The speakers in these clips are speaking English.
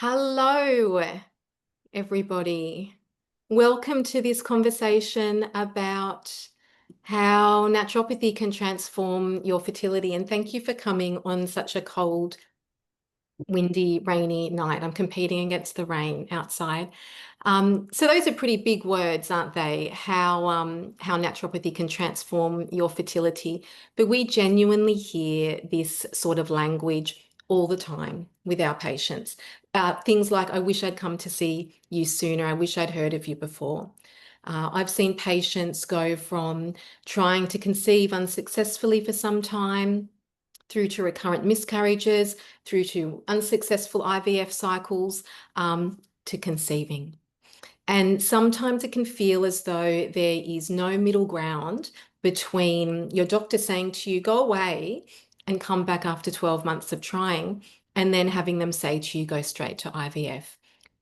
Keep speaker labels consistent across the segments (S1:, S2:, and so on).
S1: Hello, everybody. Welcome to this conversation about how naturopathy can transform your fertility. And thank you for coming on such a cold, windy, rainy night. I'm competing against the rain outside. So those are pretty big words, aren't they? How naturopathy can transform your fertility. But we genuinely hear this sort of language all the time with our patients. Things like, I wish I'd come to see you sooner. I wish I'd heard of you before. I've seen patients go from trying to conceive unsuccessfully for some time through to recurrent miscarriages, through to unsuccessful IVF cycles, to conceiving. And sometimes it can feel as though there is no middle ground between your doctor saying to you, go away and come back after 12 months of trying, and then having them say to you, go straight to IVF.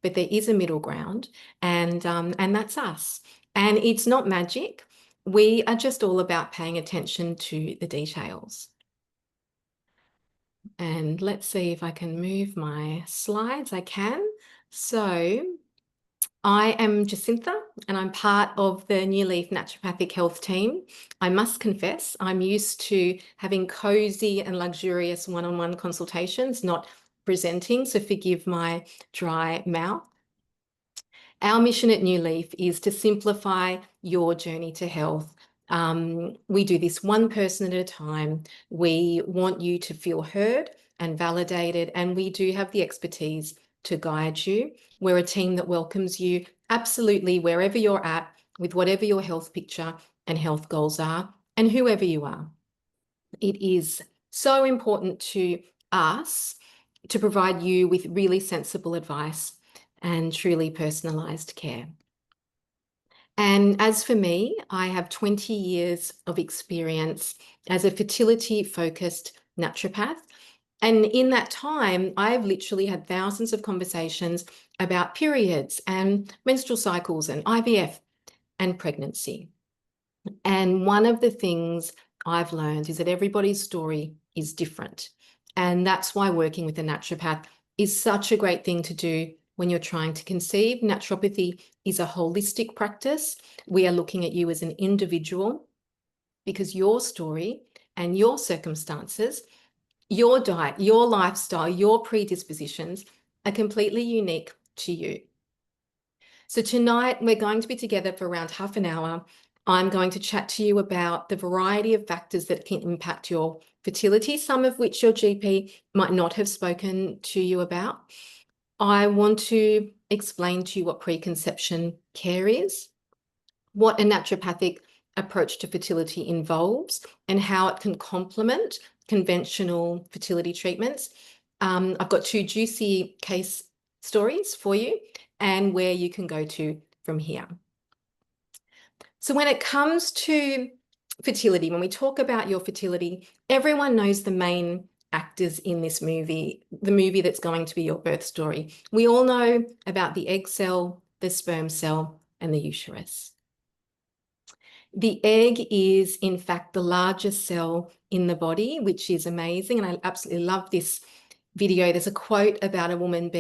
S1: But there is a middle ground, and that's us. And it's not magic. We are just all about paying attention to the details. And let's see if I can move my slides. I can. So I am Jacintha, and I'm part of the new Leaf Naturopathic Health team. I must confess, I'm used to having cozy and luxurious one-on-one consultations, not presenting, so forgive my dry mouth. Our mission at New Leaf is to simplify your journey to health. We do this one person at a time. We want you to feel heard and validated, and we do have the expertise to guide you. We're a team that welcomes you absolutely wherever you're at, with whatever your health picture and health goals are, and whoever you are. It is so important to us to provide you with really sensible advice and truly personalised care. And as for me, I have 20 years of experience as a fertility-focused naturopath. And in that time, I've literally had thousands of conversations about periods and menstrual cycles and IVF and pregnancy. And one of the things I've learned is that everybody's story is different. And that's why working with a naturopath is such a great thing to do when you're trying to conceive. Naturopathy is a holistic practice. We are looking at you as an individual because your story and your circumstances, your diet, your lifestyle, your predispositions are completely unique to you. So tonight we're going to be together for around half an hour. I'm going to chat to you about the variety of factors that can impact your fertility, some of which your GP might not have spoken to you about. I want to explain to you what preconception care is, what a naturopathic approach to fertility involves, and how it can complement conventional fertility treatments. I've got two juicy case stories for you and where you can go to from here. So when it comes to fertility, when we talk about your fertility, everyone knows the main actors in this movie, the movie that's going to be your birth story. We all know about the egg cell, the sperm cell, and the uterus. The egg is, in fact, the largest cell in the body, which is amazing. And I absolutely love this video. There's a quote about a woman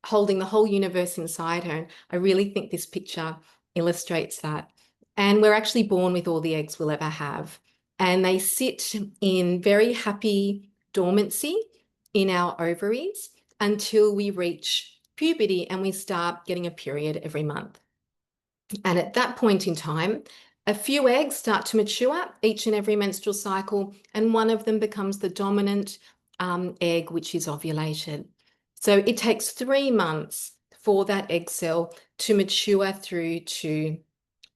S1: holding the whole universe inside her. I really think this picture illustrates that. And we're actually born with all the eggs we'll ever have. And they sit in very happy dormancy in our ovaries until we reach puberty and we start getting a period every month. And at that point in time, a few eggs start to mature each and every menstrual cycle, and one of them becomes the dominant egg, which is ovulated. So it takes 3 months for that egg cell to mature through to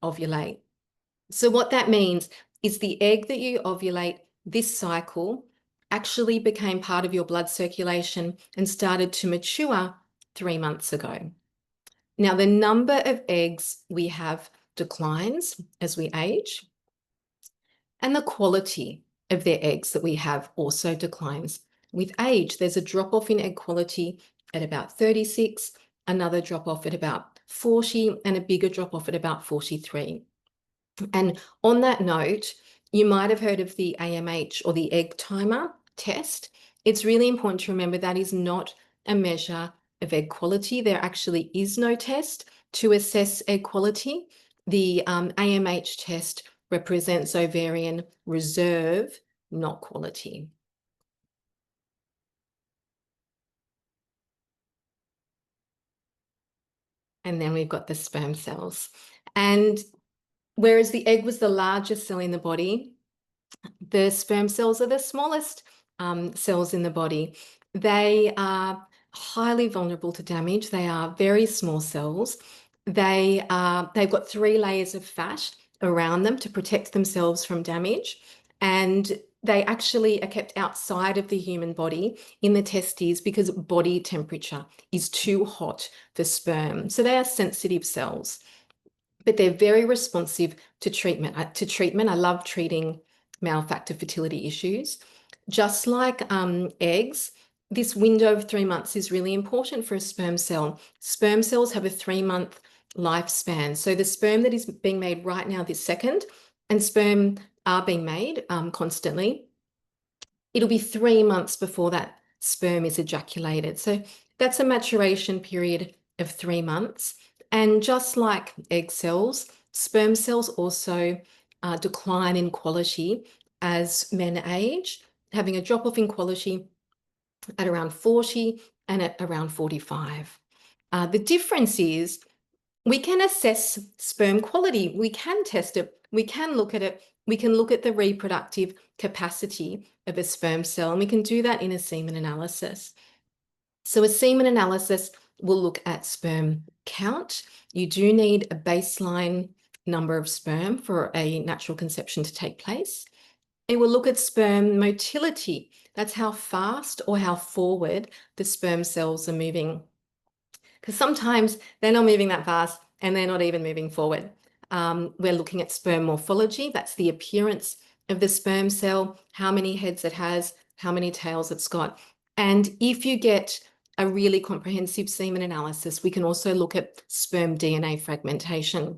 S1: ovulate. So what that means is the egg that you ovulate this cycle actually became part of your blood circulation and started to mature 3 months ago. Now, the number of eggs we have declines as we age, and the quality of their eggs that we have also declines with age. There's a drop-off in egg quality at about 36, another drop-off at about 40, and a bigger drop-off at about 43. And on that note, you might have heard of the AMH or the egg timer test. It's really important to remember that is not a measure of egg quality. There actually is no test to assess egg quality. The AMH test represents ovarian reserve, not quality. And then we've got the sperm cells. And whereas the egg was the largest cell in the body, the sperm cells are the smallest cells in the body. They are highly vulnerable to damage. They are very small cells. They've got 3 layers of fat around them to protect themselves from damage. And they actually are kept outside of the human body in the testes because body temperature is too hot for sperm. So they are sensitive cells, but they're very responsive to treatment. I love treating male factor fertility issues. Just like eggs, this window of 3 months is really important for a sperm cell. Sperm cells have a 3-month lifespan. So the sperm that is being made right now, this second, and sperm are being made constantly, it'll be 3 months before that sperm is ejaculated. So that's a maturation period of 3 months. And just like egg cells, sperm cells also decline in quality as men age, having a drop-off in quality at around 40 and at around 45. The difference is we can assess sperm quality. We can test it. We can look at it. We can look at the reproductive capacity of a sperm cell, and we can do that in a semen analysis. So a semen analysis will look at sperm count. You do need a baseline number of sperm for a natural conception to take place. It will look at sperm motility. That's how fast or how forward the sperm cells are moving. Because sometimes they're not moving that fast and they're not even moving forward. We're looking at sperm morphology. That's the appearance of the sperm cell, how many heads it has, how many tails it's got. And if you get a really comprehensive semen analysis, we can also look at sperm DNA fragmentation.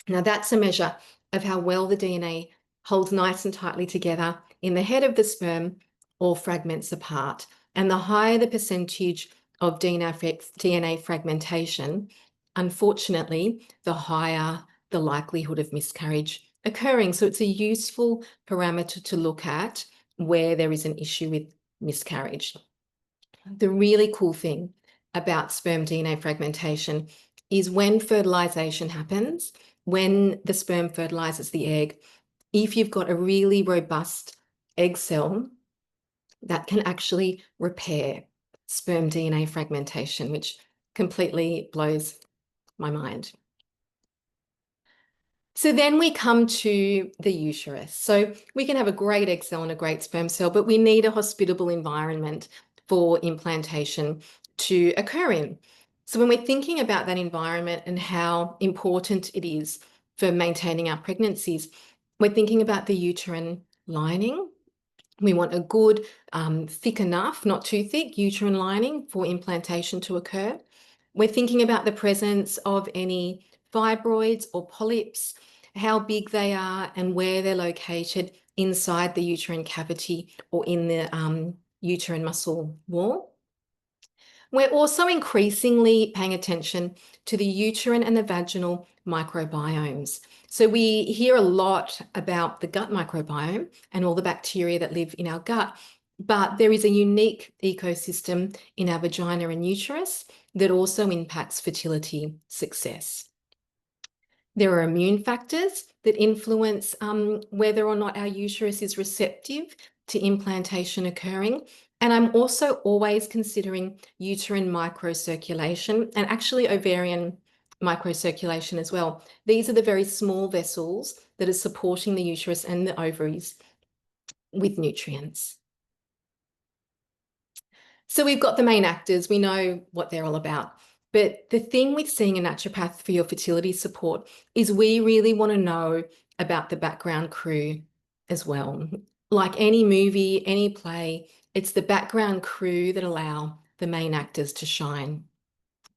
S1: Now, that's a measure of how well the DNA holds nice and tightly together in the head of the sperm or fragments apart. And the higher the percentage of DNA fragmentation, unfortunately, the higher the likelihood of miscarriage occurring. So it's a useful parameter to look at where there is an issue with miscarriage. The really cool thing about sperm DNA fragmentation is when fertilization happens, when the sperm fertilizes the egg, if you've got a really robust egg cell, that can actually repair sperm DNA fragmentation, which completely blows my mind. So then we come to the uterus. So we can have a great egg cell and a great sperm cell, but we need a hospitable environment for implantation to occur in. So when we're thinking about that environment and how important it is for maintaining our pregnancies, we're thinking about the uterine lining. We want a good, thick enough, not too thick, uterine lining for implantation to occur. We're thinking about the presence of any fibroids or polyps, how big they are and where they're located inside the uterine cavity or in the uterine muscle wall. We're also increasingly paying attention to the uterine and the vaginal microbiomes. So we hear a lot about the gut microbiome and all the bacteria that live in our gut, but there is a unique ecosystem in our vagina and uterus that also impacts fertility success. There are immune factors that influence whether or not our uterus is receptive to implantation occurring. And I'm also always considering uterine microcirculation and actually ovarian microcirculation as well. These are the very small vessels that are supporting the uterus and the ovaries with nutrients. So we've got the main actors, we know what they're all about. But the thing with seeing a naturopath for your fertility support is we really want to know about the background crew as well. Like any movie, any play, it's the background crew that allow the main actors to shine.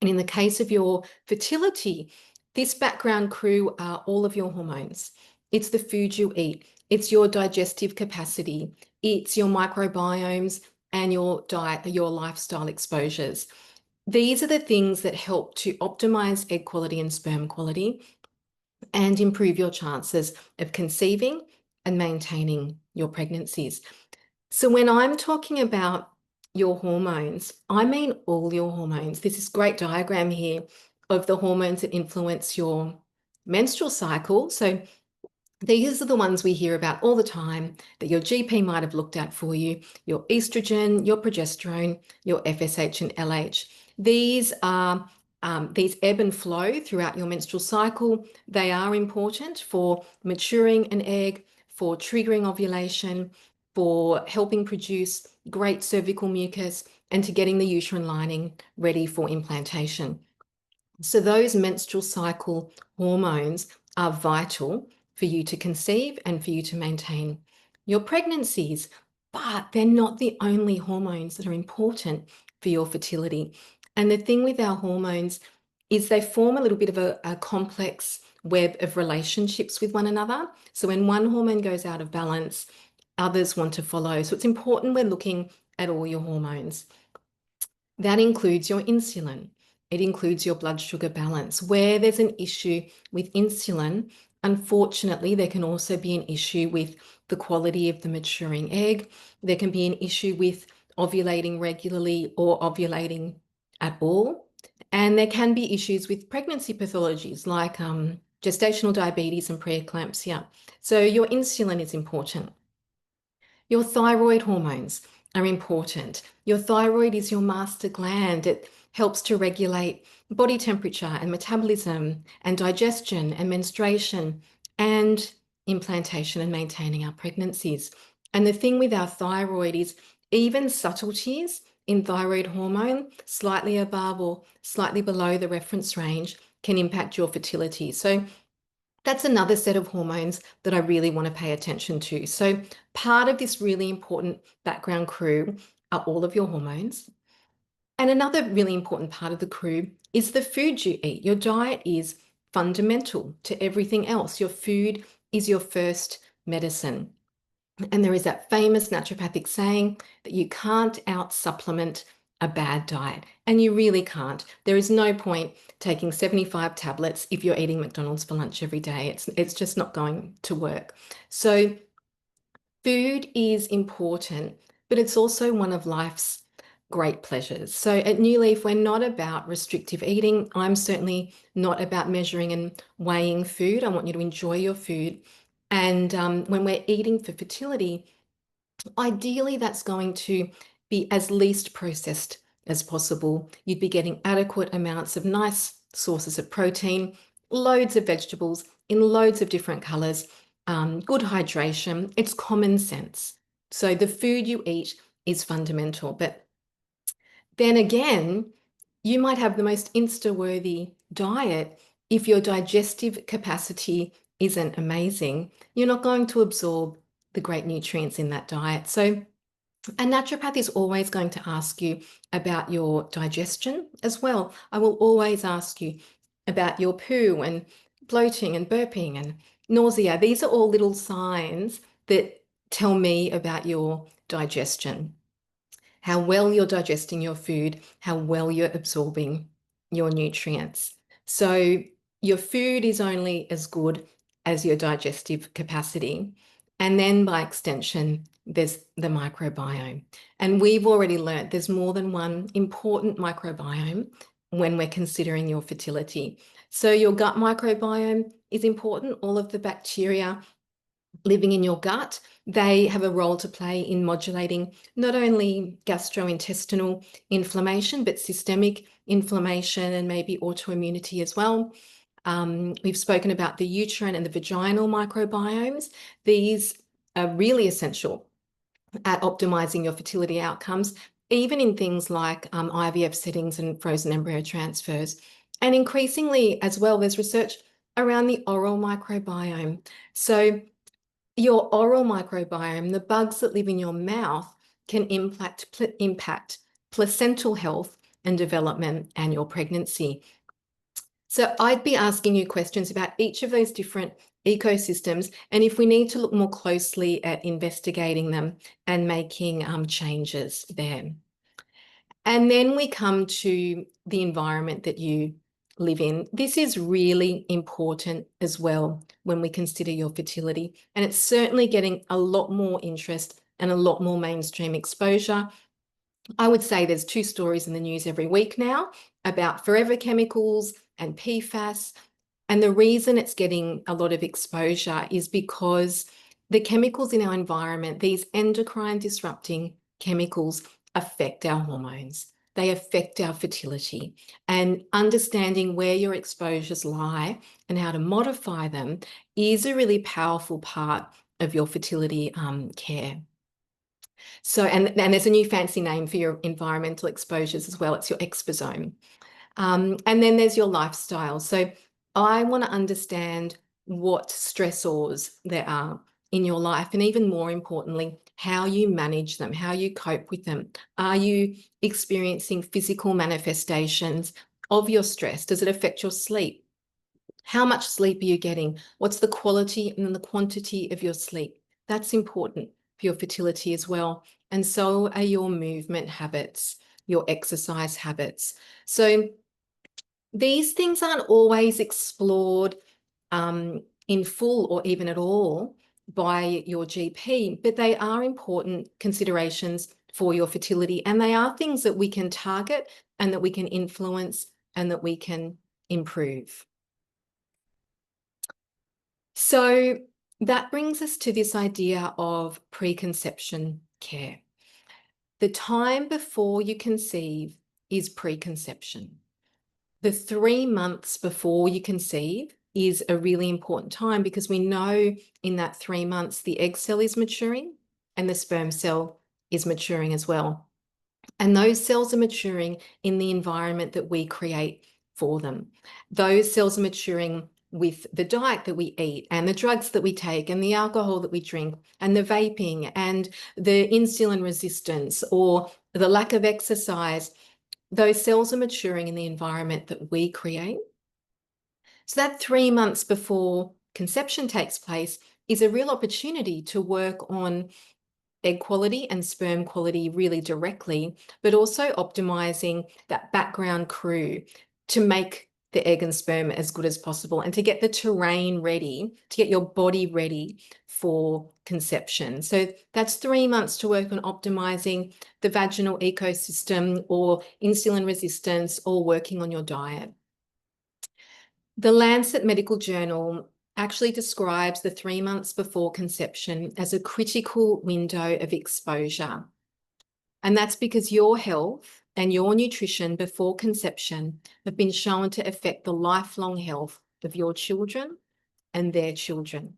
S1: And in the case of your fertility, this background crew are all of your hormones. It's the food you eat. It's your digestive capacity. It's your microbiomes and your diet, your lifestyle exposures. These are the things that help to optimize egg quality and sperm quality and improve your chances of conceiving and maintaining your pregnancies. So when I'm talking about your hormones, I mean all your hormones. This is a great diagram here of the hormones that influence your menstrual cycle. So these are the ones we hear about all the time that your GP might have looked at for you: your estrogen, your progesterone, your FSH and LH. These ebb and flow throughout your menstrual cycle. They are important for maturing an egg, for triggering ovulation, for helping produce great cervical mucus, and to getting the uterine lining ready for implantation. So those menstrual cycle hormones are vital for you to conceive and for you to maintain your pregnancies, but they're not the only hormones that are important for your fertility. And the thing with our hormones is they form a little bit of a complex web of relationships with one another. So when one hormone goes out of balance, others want to follow. So it's important we're looking at all your hormones. That includes your insulin. It includes your blood sugar balance. Where there's an issue with insulin, unfortunately, there can also be an issue with the quality of the maturing egg. There can be an issue with ovulating regularly or ovulating at all. And there can be issues with pregnancy pathologies like gestational diabetes and preeclampsia. So your insulin is important. Your thyroid hormones are important. Your thyroid is your master gland. It helps to regulate body temperature and metabolism and digestion and menstruation and implantation and maintaining our pregnancies. And the thing with our thyroid is even subtleties in thyroid hormone, slightly above or slightly below the reference range, can impact your fertility. So that's another set of hormones that I really want to pay attention to. So part of this really important background crew are all of your hormones. And another really important part of the crew is the food you eat. Your diet is fundamental to everything else. Your food is your first medicine. And there is that famous naturopathic saying that you can't out-supplement a bad diet. And you really can't. There is no point taking 75 tablets if you're eating McDonald's for lunch every day. It's just not going to work. So food is important, but it's also one of life's great pleasures. So at New Leaf, we're not about restrictive eating. I'm certainly not about measuring and weighing food. I want you to enjoy your food. And when we're eating for fertility, ideally that's going to be as least processed as possible. You'd be getting adequate amounts of nice sources of protein, loads of vegetables in loads of different colors, good hydration. It's common sense. So the food you eat is fundamental. But then again, you might have the most Insta-worthy diet. If your digestive capacity isn't amazing, you're not going to absorb the great nutrients in that diet. So a naturopath is always going to ask you about your digestion as well. I will always ask you about your poo and bloating and burping and nausea. These are all little signs that tell me about your digestion, how well you're digesting your food, how well you're absorbing your nutrients. So your food is only as good as your digestive capacity. And then by extension, there's the microbiome. And we've already learnt there's more than one important microbiome when we're considering your fertility. So your gut microbiome is important. All of the bacteria living in your gut, they have a role to play in modulating not only gastrointestinal inflammation, but systemic inflammation and maybe autoimmunity as well. We've spoken about the uterine and the vaginal microbiomes. These are really essential at optimizing your fertility outcomes, even in things like IVF settings and frozen embryo transfers. And increasingly as well, there's research around the oral microbiome. So your oral microbiome, the bugs that live in your mouth, can impact placental health and development and your pregnancy. So I'd be asking you questions about each of those different ecosystems, and if we need to look more closely at investigating them and making changes there. And then we come to the environment that you live in. This is really important as well when we consider your fertility. And it's certainly getting a lot more interest and a lot more mainstream exposure. I would say there's 2 stories in the news every week now about forever chemicals and PFAS. And the reason it's getting a lot of exposure is because the chemicals in our environment, these endocrine disrupting chemicals, affect our hormones. They affect our fertility. And understanding where your exposures lie and how to modify them is a really powerful part of your fertility care. So, and there's a new fancy name for your environmental exposures as well. It's your exposome. And then there's your lifestyle. So I want to understand what stressors there are in your life, and even more importantly, how you manage them, how you cope with them. Are you experiencing physical manifestations of your stress? Does it affect your sleep? How much sleep are you getting? What's the quality and the quantity of your sleep? That's important for your fertility as well. And so are your movement habits, your exercise habits. So these things aren't always explored in full or even at all by your GP, but they are important considerations for your fertility. And they are things that we can target and that we can influence and that we can improve. So that brings us to this idea of preconception care. The time before you conceive is preconception. The 3 months before you conceive is a really important time because we know in that 3 months the egg cell is maturing and the sperm cell is maturing as well. And those cells are maturing in the environment that we create for them. Those cells are maturing with the diet that we eat and the drugs that we take and the alcohol that we drink and the vaping and the insulin resistance or the lack of exercise. Those cells are maturing in the environment that we create. So that 3 months before conception takes place is a real opportunity to work on egg quality and sperm quality really directly, but also optimizing that background crew to make the egg and sperm as good as possible and to get the terrain ready, to get your body ready for conception. So that's 3 months to work on optimizing the vaginal ecosystem or insulin resistance or working on your diet. The Lancet Medical Journal actually describes the 3 months before conception as a critical window of exposure. And that's because your health and your nutrition before conception have been shown to affect the lifelong health of your children and their children.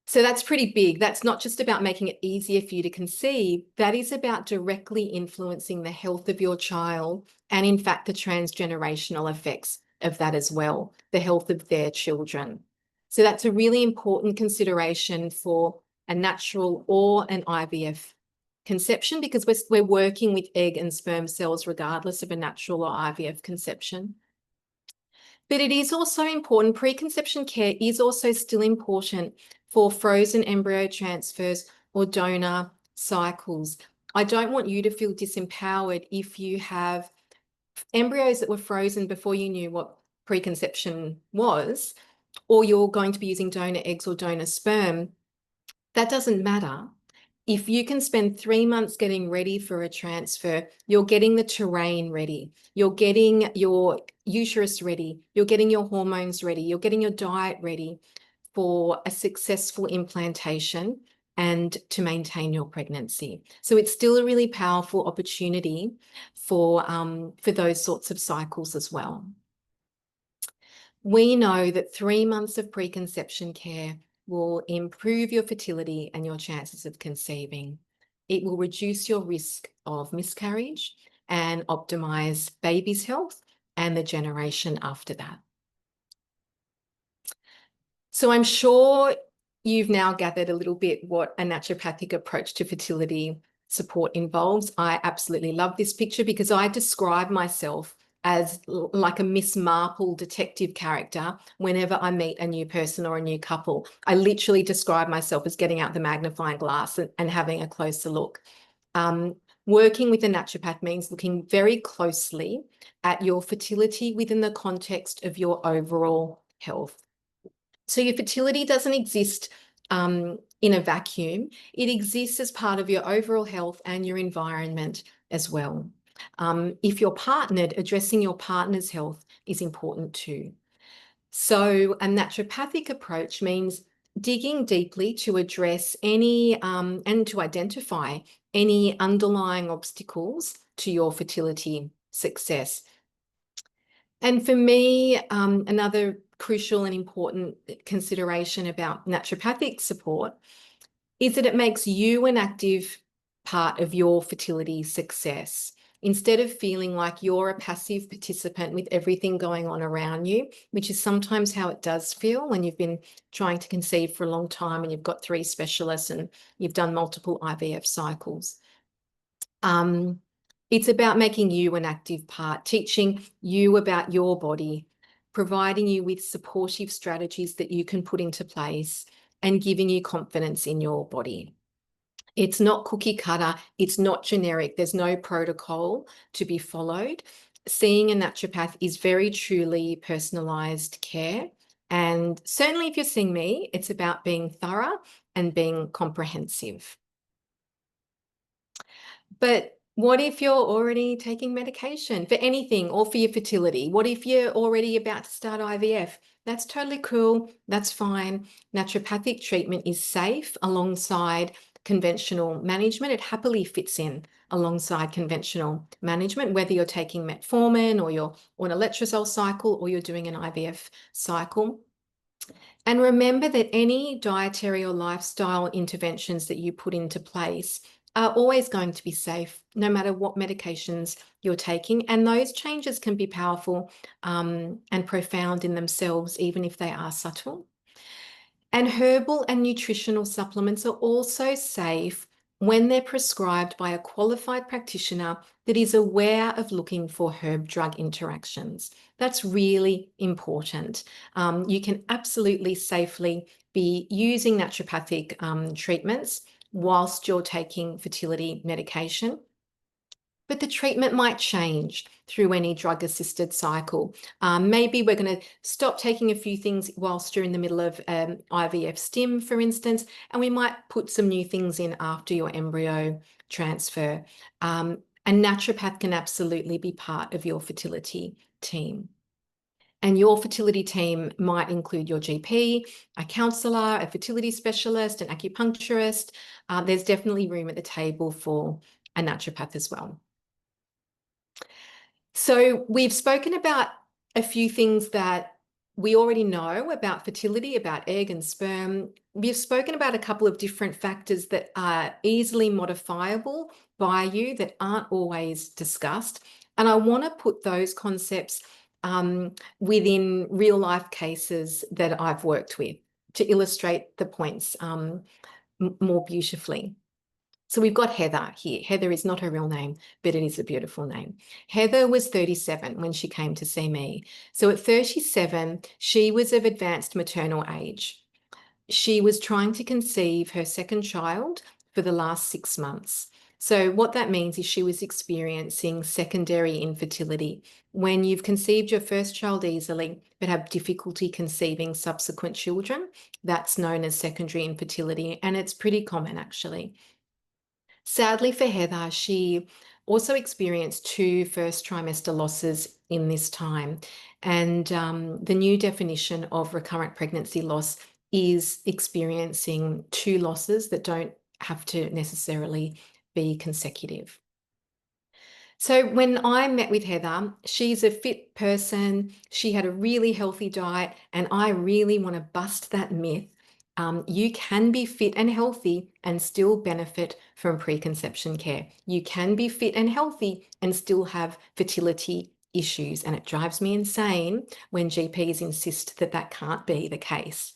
S1: So that's pretty big. That's not just about making it easier for you to conceive. That is about directly influencing the health of your child and, in fact, the transgenerational effects of that as well, the health of their children. So that's a really important consideration for a natural or an IVF conception because we're working with egg and sperm cells regardless of a natural or IVF conception. But it is also important, preconception care is also still important for frozen embryo transfers or donor cycles. I don't want you to feel disempowered if you have embryos that were frozen before you knew what preconception was, or you're going to be using donor eggs or donor sperm. That doesn't matter. If you can spend 3 months getting ready for a transfer, you're getting the terrain ready, you're getting your uterus ready, you're getting your hormones ready, you're getting your diet ready for a successful implantation and to maintain your pregnancy. So it's still a really powerful opportunity for those sorts of cycles as well. We know that 3 months of preconception care will improve your fertility and your chances of conceiving. It will reduce your risk of miscarriage and optimize baby's health and the generation after that. So I'm sure you've now gathered a little bit what a naturopathic approach to fertility support involves. I absolutely love this picture because I describe myself as like a Miss Marple detective character whenever I meet a new person or a new couple. I literally describe myself as getting out the magnifying glass and having a closer look. Working with a naturopath means looking very closely at your fertility within the context of your overall health. So your fertility doesn't exist in a vacuum. It exists as part of your overall health and your environment as well. If you're partnered, addressing your partner's health is important too. So a naturopathic approach means digging deeply to address any and to identify any underlying obstacles to your fertility success. And for me, another crucial and important consideration about naturopathic support is that it makes you an active part of your fertility success. Instead of feeling like you're a passive participant with everything going on around you, which is sometimes how it does feel when you've been trying to conceive for a long time and you've got 3 specialists and you've done multiple IVF cycles. It's about making you an active part, teaching you about your body, providing you with supportive strategies that you can put into place, and giving you confidence in your body. It's not cookie cutter, it's not generic, there's no protocol to be followed. Seeing a naturopath is very truly personalised care. And certainly if you're seeing me, it's about being thorough and being comprehensive. But what if you're already taking medication for anything or for your fertility? What if you're already about to start IVF? That's totally cool. That's fine. Naturopathic treatment is safe alongside conventional management. It happily fits in alongside conventional management, whether you're taking metformin or you're on a letrozole cycle or you're doing an IVF cycle. And remember that any dietary or lifestyle interventions that you put into place are always going to be safe, no matter what medications you're taking. And those changes can be powerful and profound in themselves, even if they are subtle. And herbal and nutritional supplements are also safe when they're prescribed by a qualified practitioner that is aware of looking for herb-drug interactions. That's really important. You can absolutely safely be using naturopathic treatments whilst you're taking fertility medication. But the treatment might change through any drug-assisted cycle. Maybe we're going to stop taking a few things whilst you're in the middle of IVF stim, for instance, and we might put some new things in after your embryo transfer. A naturopath can absolutely be part of your fertility team. And your fertility team might include your GP, a counsellor, a fertility specialist, an acupuncturist. There's definitely room at the table for a naturopath as well. So we've spoken about a few things that we already know about fertility, about egg and sperm. We've spoken about a couple of different factors that are easily modifiable by you that aren't always discussed. And I want to put those concepts within real life cases that I've worked with to illustrate the points more beautifully. So we've got Heather here. Heather is not her real name, but it is a beautiful name. Heather was 37 when she came to see me. So at 37, she was of advanced maternal age. She was trying to conceive her second child for the last 6 months. So what that means is she was experiencing secondary infertility. When you've conceived your first child easily, but have difficulty conceiving subsequent children, that's known as secondary infertility, and it's pretty common actually. Sadly for Heather, she also experienced 2 first trimester losses in this time. And the new definition of recurrent pregnancy loss is experiencing 2 losses that don't have to necessarily be consecutive. So when I met with Heather, she's a fit person. She had a really healthy diet, and I really want to bust that myth. You can be fit and healthy and still benefit from preconception care. You can be fit and healthy and still have fertility issues. And it drives me insane when GPs insist that that can't be the case.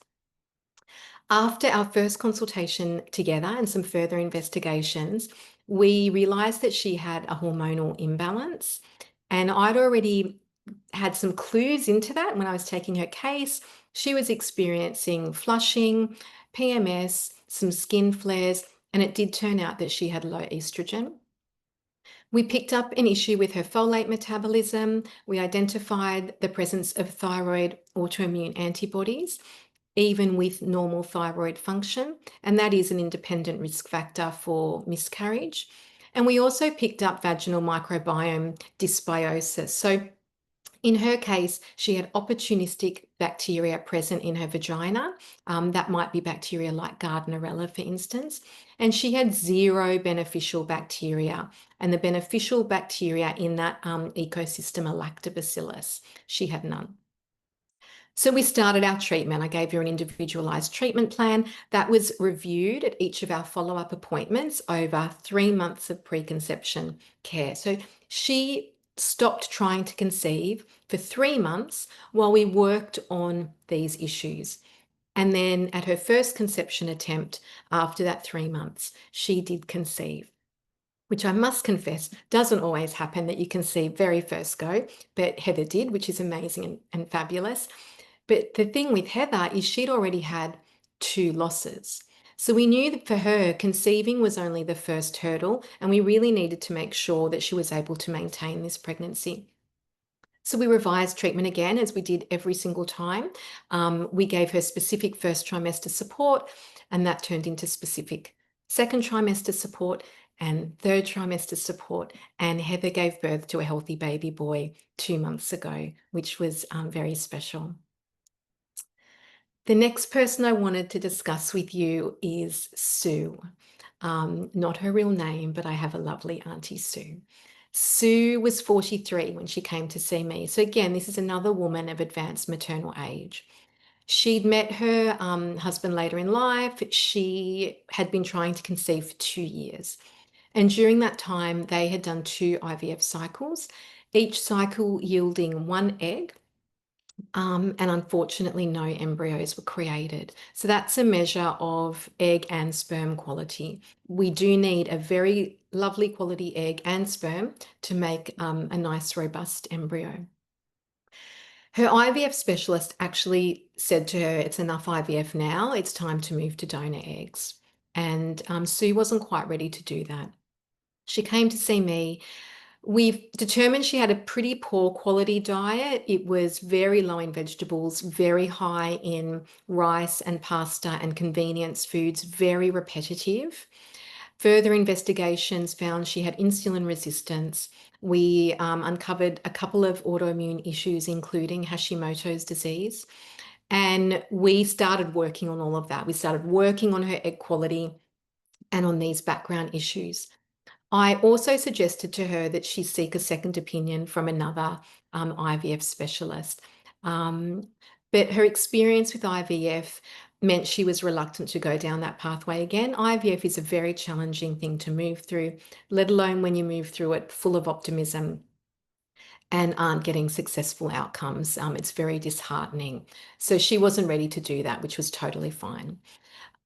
S1: After our first consultation together and some further investigations, we realised that she had a hormonal imbalance. And I'd already had some clues into that when I was taking her case. She was experiencing flushing, PMS, some skin flares, and it did turn out that she had low estrogen. We picked up an issue with her folate metabolism. We identified the presence of thyroid autoimmune antibodies, even with normal thyroid function, and that is an independent risk factor for miscarriage. And we also picked up vaginal microbiome dysbiosis. So in her case, she had opportunistic bacteria present in her vagina. That might be bacteria like Gardnerella, for instance. And she had zero beneficial bacteria. And the beneficial bacteria in that ecosystem are lactobacillus. She had none. So we started our treatment. I gave her an individualised treatment plan that was reviewed at each of our follow-up appointments over 3 months of preconception care. So she stopped trying to conceive for 3 months while we worked on these issues. And then at her first conception attempt, after that 3 months, she did conceive, which I must confess doesn't always happen that you conceive very first go, but Heather did, which is amazing and fabulous. But the thing with Heather is she'd already had 2 losses. So we knew that for her, conceiving was only the first hurdle, and we really needed to make sure that she was able to maintain this pregnancy. So we revised treatment again, as we did every single time. We gave her specific first trimester support, and that turned into specific second trimester support and third trimester support. And Heather gave birth to a healthy baby boy 2 months ago, which was very special. The next person I wanted to discuss with you is Sue. Not her real name, but I have a lovely Auntie Sue. Sue was 43 when she came to see me. So again, this is another woman of advanced maternal age. She'd met her husband later in life. She had been trying to conceive for 2 years. And during that time, they had done 2 IVF cycles, each cycle yielding 1 egg. And unfortunately, no embryos were created. So that's a measure of egg and sperm quality. We do need a very lovely quality egg and sperm to make a nice, robust embryo. Her IVF specialist actually said to her, it's enough IVF now, it's time to move to donor eggs. And Sue wasn't quite ready to do that. She came to see me. We've determined she had a pretty poor quality diet. It was very low in vegetables, very high in rice and pasta and convenience foods, very repetitive. Further investigations found she had insulin resistance. We uncovered a couple of autoimmune issues, including Hashimoto's disease. And we started working on all of that. We started working on her egg quality and on these background issues. I also suggested to her that she seek a second opinion from another IVF specialist. But her experience with IVF meant she was reluctant to go down that pathway again. IVF is a very challenging thing to move through, let alone when you move through it full of optimism and aren't getting successful outcomes. It's very disheartening. So she wasn't ready to do that, which was totally fine.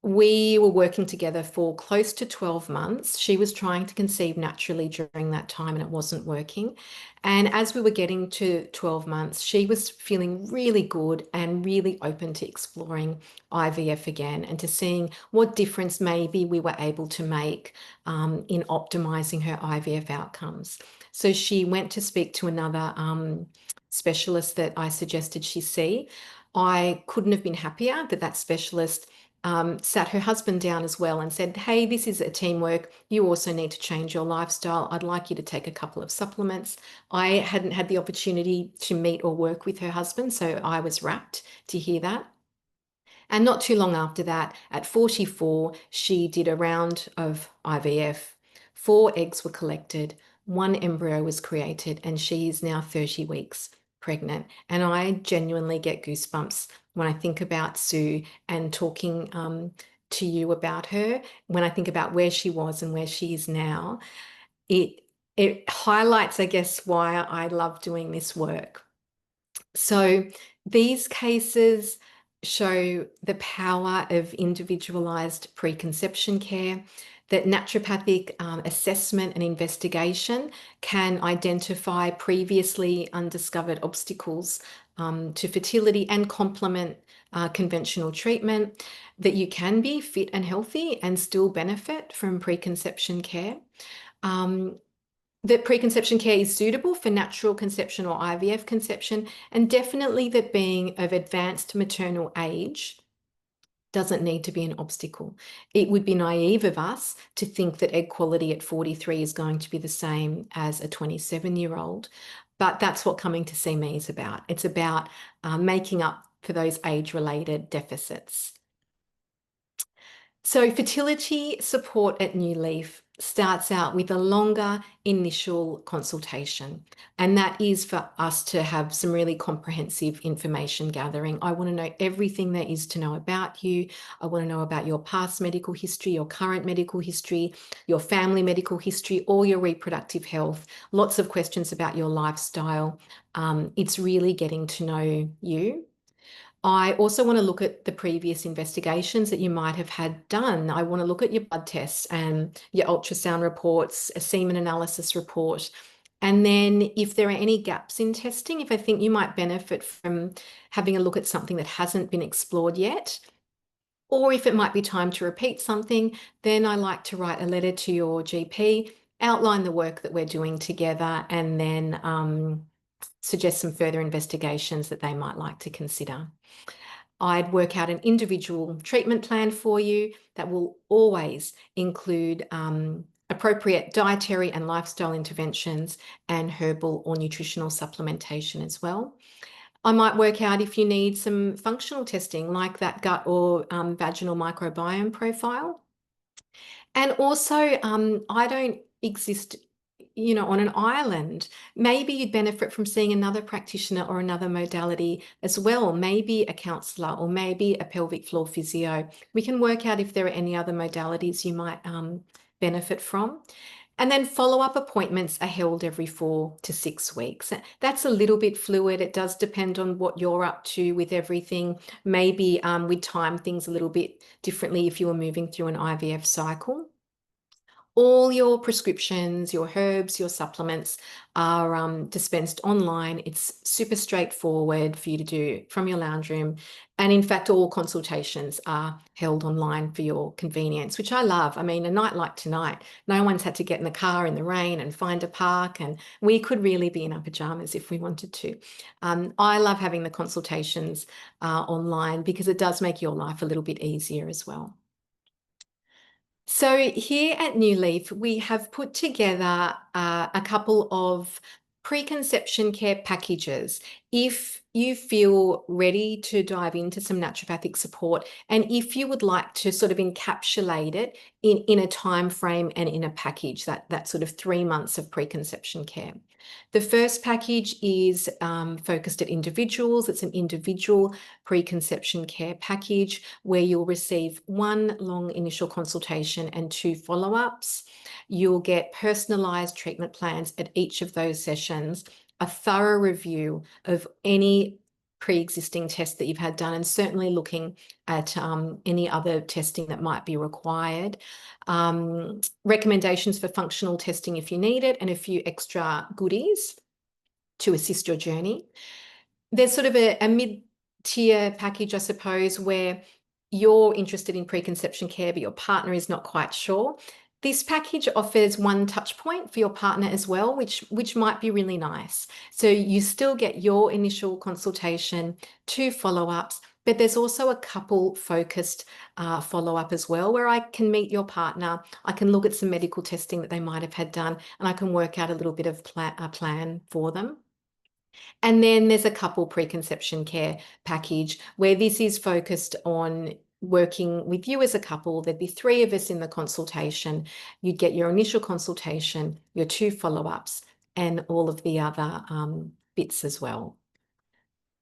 S1: We were working together for close to 12 months. She was trying to conceive naturally during that time and it wasn't working. And as we were getting to 12 months, she was feeling really good and really open to exploring IVF again and to seeing what difference maybe we were able to make in optimizing her IVF outcomes. So she went to speak to another specialist that I suggested she see. I couldn't have been happier that that specialist sat her husband down as well and said, hey, this is a teamwork. You also need to change your lifestyle. I'd like you to take a couple of supplements. I hadn't had the opportunity to meet or work with her husband, so I was rapt to hear that. And not too long after that, at 44, she did a round of IVF. 4 eggs were collected, 1 embryo was created, and she is now 30 weeks pregnant. And I genuinely get goosebumps when I think about Sue and talking to you about her. When I think about where she was and where she is now, it highlights, I guess, why I love doing this work. So these cases show the power of individualised preconception care, that naturopathic assessment and investigation can identify previously undiscovered obstacles to fertility and complement conventional treatment, that you can be fit and healthy and still benefit from preconception care. that preconception care is suitable for natural conception or IVF conception, and definitely that being of advanced maternal age doesn't need to be an obstacle. It would be naive of us to think that egg quality at 43 is going to be the same as a 27-year-old, but that's what coming to see me is about. It's about making up for those age-related deficits. So fertility support at New Leaf starts out with a longer initial consultation, and that is for us to have some really comprehensive information gathering. I want to know everything there is to know about you. I want to know about your past medical history, your current medical history, your family medical history, all your reproductive health, lots of questions about your lifestyle. It's really getting to know you. I also want to look at the previous investigations that you might have had done. I want to look at your blood tests and your ultrasound reports, a semen analysis report. And then if there are any gaps in testing, if I think you might benefit from having a look at something that hasn't been explored yet, or if it might be time to repeat something, then I like to write a letter to your GP, outline the work that we're doing together, and then suggest some further investigations that they might like to consider. I'd work out an individual treatment plan for you that will always include appropriate dietary and lifestyle interventions and herbal or nutritional supplementation as well. I might work out if you need some functional testing like that gut or vaginal microbiome profile. And also, I don't exist, on an island. Maybe you'd benefit from seeing another practitioner or another modality as well, maybe a counsellor or maybe a pelvic floor physio. We can work out if there are any other modalities you might benefit from. And then follow-up appointments are held every 4 to 6 weeks. That's a little bit fluid. It does depend on what you're up to with everything. Maybe we'd time things a little bit differently if you were moving through an IVF cycle. All your prescriptions, your herbs, your supplements are dispensed online. It's super straightforward for you to do from your lounge room. And in fact, all consultations are held online for your convenience, which I love. I mean, a night like tonight, no one's had to get in the car in the rain and find a park, and we could really be in our pajamas if we wanted to. I love having the consultations online because it does make your life a little bit easier as well. So here at New Leaf, we have put together a couple of preconception care packages. If you feel ready to dive into some naturopathic support, and if you would like to sort of encapsulate it in a time frame and in a package, that sort of 3 months of preconception care. The first package is focused at individuals. It's an individual preconception care package where you'll receive 1 long initial consultation and 2 follow-ups. You'll get personalised treatment plans at each of those sessions, a thorough review of any pre-existing tests that you've had done, and certainly looking at any other testing that might be required. Recommendations for functional testing if you need it, and a few extra goodies to assist your journey. There's sort of a mid-tier package, I suppose, where you're interested in preconception care, but your partner is not quite sure. This package offers 1 touch point for your partner as well, which might be really nice. So you still get your initial consultation, 2 follow-ups, but there's also a couple focused follow-up as well, where I can meet your partner. I can look at some medical testing that they might have had done, and I can work out a little bit of a plan for them. And then there's a couple preconception care package where this is focused on working with you as a couple. There'd be 3 of us in the consultation. You'd get your initial consultation, your 2 follow-ups, and all of the other bits as well.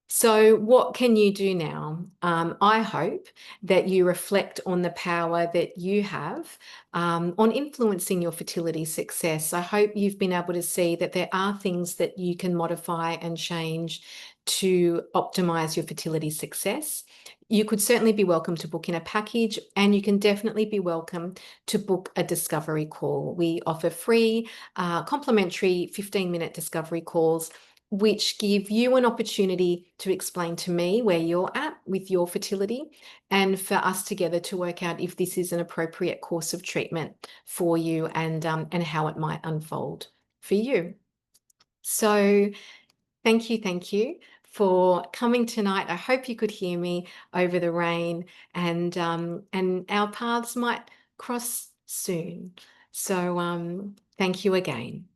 S1: So what can you do now? I hope that you reflect on the power that you have on influencing your fertility success. I hope you've been able to see that there are things that you can modify and change to optimize your fertility success. You could certainly be welcome to book in a package, and you can definitely be welcome to book a discovery call. We offer free, complimentary 15-minute discovery calls, which give you an opportunity to explain to me where you're at with your fertility, and for us together to work out if this is an appropriate course of treatment for you and how it might unfold. for you. So thank you for coming tonight. I hope you could hear me over the rain, and our paths might cross soon. So thank you again.